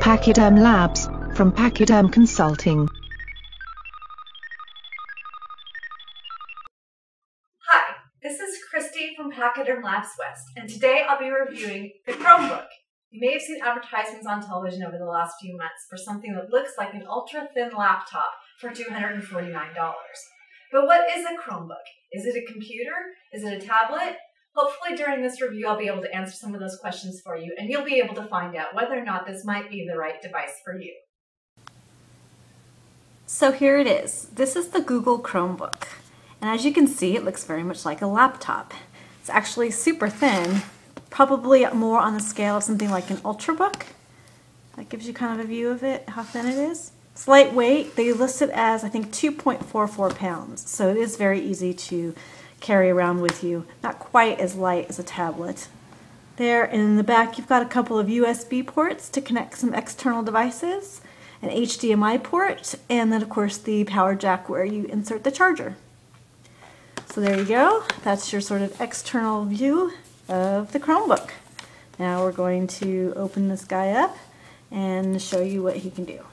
Pachyderm Labs, from Pachyderm Consulting. Hi, this is Christy from Pachyderm Labs West, and today I'll be reviewing the Chromebook. You may have seen advertisements on television over the last few months for something that looks like an ultra-thin laptop for $249. But what is a Chromebook? Is it a computer? Is it a tablet? Hopefully during this review I'll be able to answer some of those questions for you, and you'll be able to find out whether or not this might be the right device for you. So here it is. This is the Google Chromebook. And as you can see, it looks very much like a laptop. It's actually super thin, probably more on the scale of something like an ultrabook. That gives you kind of a view of it, how thin it is. It's lightweight. They list it as, I think, 2.44 pounds. So it is very easy to carry around with you. Not quite as light as a tablet. There in the back, you've got a couple of USB ports to connect some external devices, an HDMI port, and then of course the power jack where you insert the charger. So there you go. That's your sort of external view of the Chromebook. Now we're going to open this guy up and show you what he can do.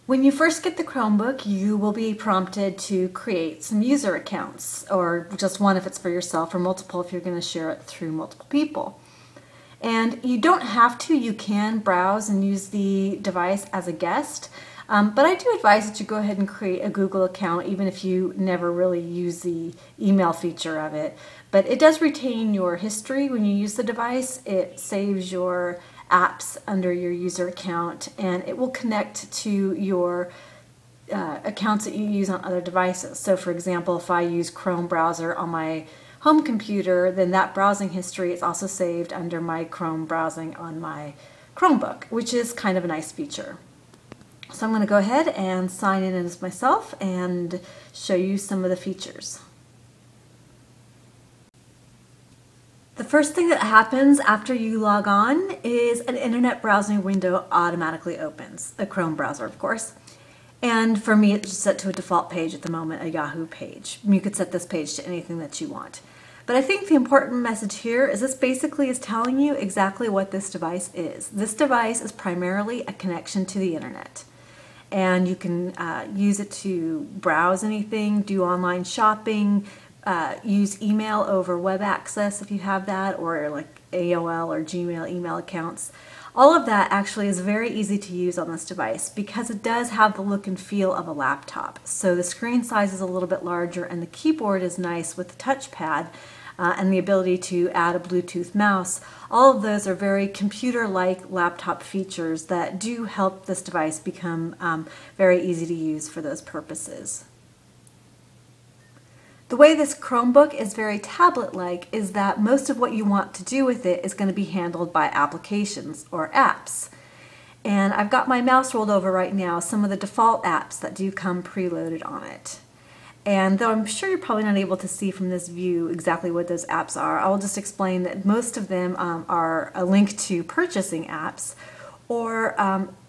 When you first get the Chromebook, you will be prompted to create some user accounts, or just one if it's for yourself, or multiple if you're going to share it through multiple people. And you don't have to. You can browse and use the device as a guest, but I do advise that you go ahead and create a Google account even if you never really use the email feature of it. But it does retain your history when you use the device. It saves your apps under your user account, and it will connect to your accounts that you use on other devices. So for example, if I use Chrome browser on my home computer, then that browsing history is also saved under my Chrome browsing on my Chromebook, which is kind of a nice feature. So I'm going to go ahead and sign in as myself and show you some of the features. The first thing that happens after you log on is an internet browsing window automatically opens, a Chrome browser of course. And for me it's set to a default page at the moment, a Yahoo page. You could set this page to anything that you want. But I think the important message here is this basically is telling you exactly what this device is. This device is primarily a connection to the internet. And you can use it to browse anything, do online shopping, use email over web access if you have that, or like AOL or Gmail email accounts. All of that actually is very easy to use on this device because it does have the look and feel of a laptop. So the screen size is a little bit larger and the keyboard is nice with the touchpad and the ability to add a Bluetooth mouse. All of those are very computer-like laptop features that do help this device become very easy to use for those purposes. The way this Chromebook is very tablet-like is that most of what you want to do with it is going to be handled by applications or apps. And I've got my mouse rolled over right now, some of the default apps that do come preloaded on it. And though I'm sure you're probably not able to see from this view exactly what those apps are, I'll just explain that most of them are a link to purchasing apps, or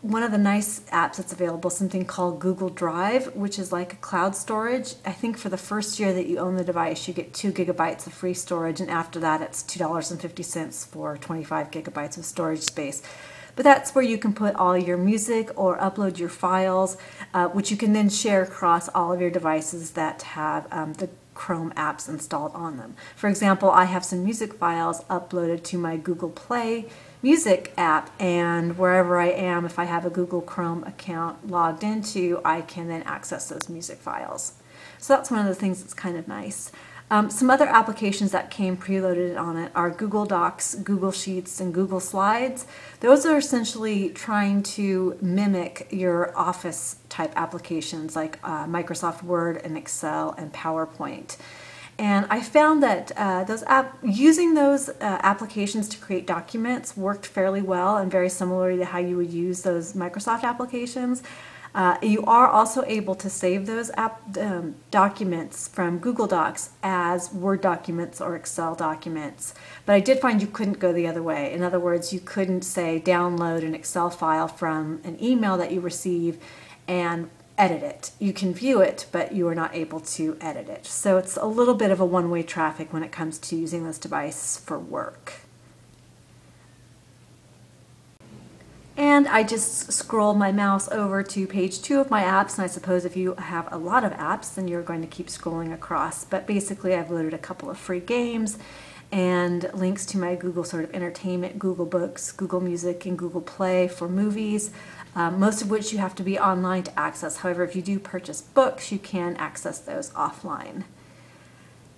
one of the nice apps that's available, something called Google Drive, which is like a cloud storage. I think for the first year that you own the device, you get 2 gigabytes of free storage, and after that it's $2.50 for 25 gigabytes of storage space. But that's where you can put all your music or upload your files, which you can then share across all of your devices that have the Chrome apps installed on them. For example, I have some music files uploaded to my Google Play Music app, and wherever I am, if I have a Google Chrome account logged into, I can then access those music files. So that's one of the things that's kind of nice. Some other applications that came preloaded on it are Google Docs, Google Sheets, and Google Slides. Those are essentially trying to mimic your Office type applications like Microsoft Word and Excel and PowerPoint. And I found that using those applications to create documents worked fairly well and very similar to how you would use those Microsoft applications. You are also able to save those documents from Google Docs as Word documents or Excel documents. But I did find you couldn't go the other way. In other words, you couldn't, say, download an Excel file from an email that you receive and edit it. You can view it, but you are not able to edit it. So it's a little bit of a one-way traffic when it comes to using this device for work. And I just scroll my mouse over to page 2 of my apps, and I suppose if you have a lot of apps, then you're going to keep scrolling across. But basically, I've loaded a couple of free games and links to my Google sort of entertainment, Google Books, Google Music, and Google Play for movies, most of which you have to be online to access. However, if you do purchase books, you can access those offline.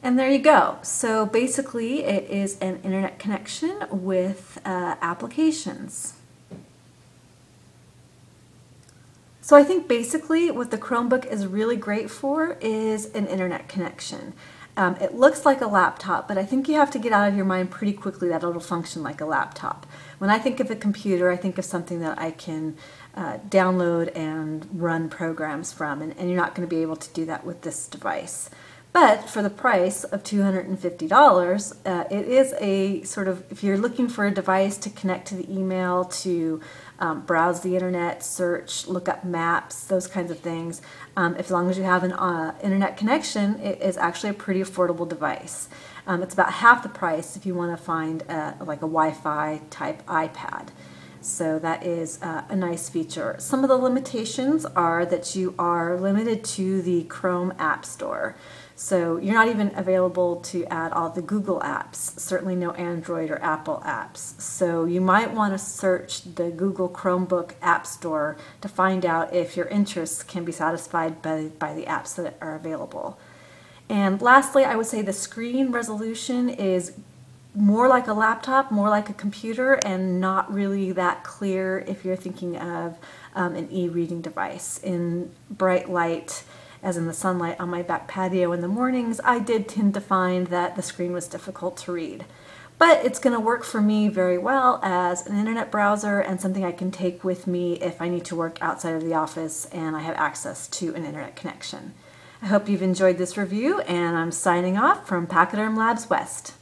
And there you go. So basically, it is an internet connection with applications. So I think basically what the Chromebook is really great for is an internet connection. It looks like a laptop, but I think you have to get out of your mind pretty quickly that it'll function like a laptop. When I think of a computer, I think of something that I can download and run programs from, and you're not going to be able to do that with this device. But for the price of $250, it is a sort of, if you're looking for a device to connect to the email, to browse the internet, search, look up maps, those kinds of things, as long as you have an internet connection, it is actually a pretty affordable device. It's about half the price if you want to find like a Wi-Fi type iPad. So that is a nice feature. Some of the limitations are that you are limited to the Chrome App Store. So you're not even available to add all the Google apps, certainly no Android or Apple apps. So you might want to search the Google Chromebook App Store to find out if your interests can be satisfied by the apps that are available. And lastly, I would say the screen resolution is more like a laptop, more like a computer, and not really that clear if you're thinking of an e-reading device. In bright light, as in the sunlight on my back patio in the mornings, I did tend to find that the screen was difficult to read. But it's going to work for me very well as an internet browser and something I can take with me if I need to work outside of the office and I have access to an internet connection. I hope you've enjoyed this review, and I'm signing off from Pachyderm Labs West.